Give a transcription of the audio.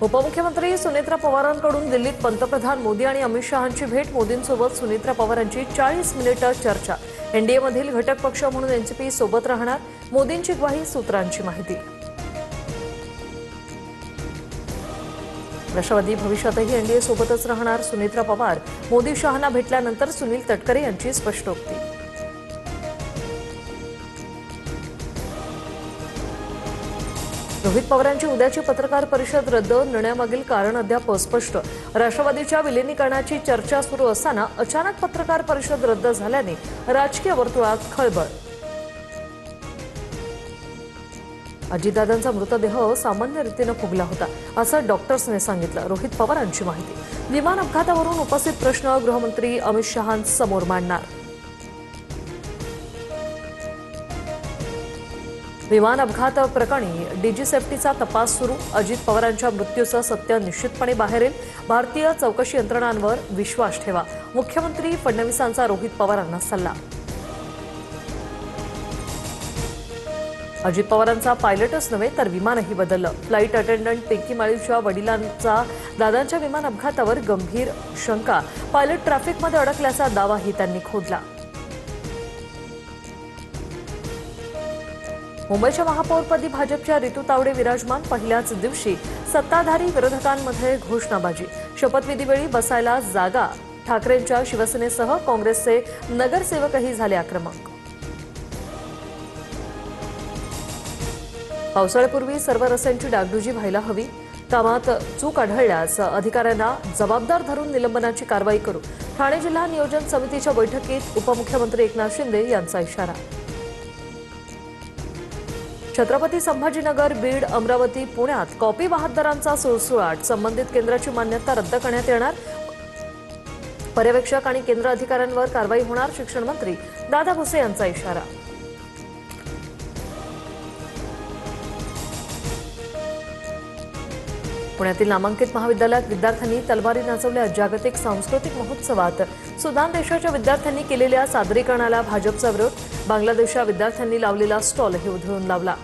उपमुख्यमंत्री सुनेत्रा पवारांकडून दिल्लीत पंतप्रधान मोदी आणि अमित शहांची भेट। मोदींसोबत सुनेत्रा पवारांची 40 मिनिटे चर्चा। एनडीएमधील घटक पक्ष म्हणून एनसीपी सोबत राहणार, मोदींची ग्वाही, सूत्रांची माहिती। राष्ट्रवादी भविष्यातही एनडीए सोबतच राहणार, सुनेत्रा पवार। मोदी शहांना भेटल्यानंतर सुनील तटकरे यांची स्पष्टोक्ती। रोहित पवारांची उद्याची पत्रकार परिषद रद्द, निर्णयामागील कारण अद्याप अस्पष्ट। राष्ट्रवादीच्या विलीनीकरणाची चर्चा सुरू असताना अचानक पत्रकार परिषद रद्द झाल्याने राजकीय वर्तुळात खळबळ। अजितदादांचा मृतदेह सामान्य रीतीने फुगला होता असं डॉक्टर्सने सांगितलं। रोहित पवारांची माहिती। विमान अपघातावरून उपस्थित प्रश्न गृहमंत्री अमित शहांसमोर मांडणार। विमान अपघात प्रकरणी डीजी सेफ्टीचा तपास सुरू। अजित पवारांच्या मृत्यूचं सत्य निश्चितपणे बाहेर येईल। भारतीय चौकशी यंत्रणांवर विश्वास ठेवा, मुख्यमंत्री फडणवीसांचा रोहित पवारांना सल्ला। अजित पवारांचा पायलटच नव्हे तर विमानही बदललं। फ्लाईट अटेंडंट पिंकी माळीच्या वडिलांचा दादांच्या विमान अपघातावर गंभीर शंका। पायलट ट्रॅफिकमध्ये अडकल्याचा दावाही त्यांनी खोदला। मुंबईच्या महापौरपदी भाजपच्या रितू तावडे विराजमान। पहिल्याच दिवशी सत्ताधारी विरोधकांमध्ये घोषणाबाजी। शपथविधीवेळी बसायला जागा। ठाकरेंच्या शिवसेनेसह काँग्रेसचे नगरसेवकही झाले आक्रमक। पावसाळ्यापूर्वी सर्व रस्त्यांची डागडुजी व्हायला हवी। कामात चूक आढळल्यास अधिकाऱ्यांना जबाबदार धरून निलंबनाची कारवाई करू। ठाणे जिल्हा नियोजन समितीच्या बैठकीत उपमुख्यमंत्री एकनाथ शिंदे यांचा इशारा। छत्रपती संभाजीनगर, बीड, अमरावती, पुण्यात कॉपी वाहतदारांचा सुळसुळाट। संबंधित केंद्राची मान्यता रद्द करण्यात येणार। पर्यवेक्षक आणि केंद्र अधिकाऱ्यांवर कारवाई होणार। शिक्षण मंत्री दादा भुसे यांचा इशारा। पुण्यातील नामांकित महाविद्यालयात विद्यार्थ्यांनी तलवारी नाचवल्या। जागतिक सांस्कृतिक महोत्सवात सुदान देशाच्या विद्यार्थ्यांनी केलेल्या सादरीकरणाला भाजपचा विरोध। बांगलादेशच्या विद्यार्थ्यांनी लावलेला स्टॉलही उधळून लावला।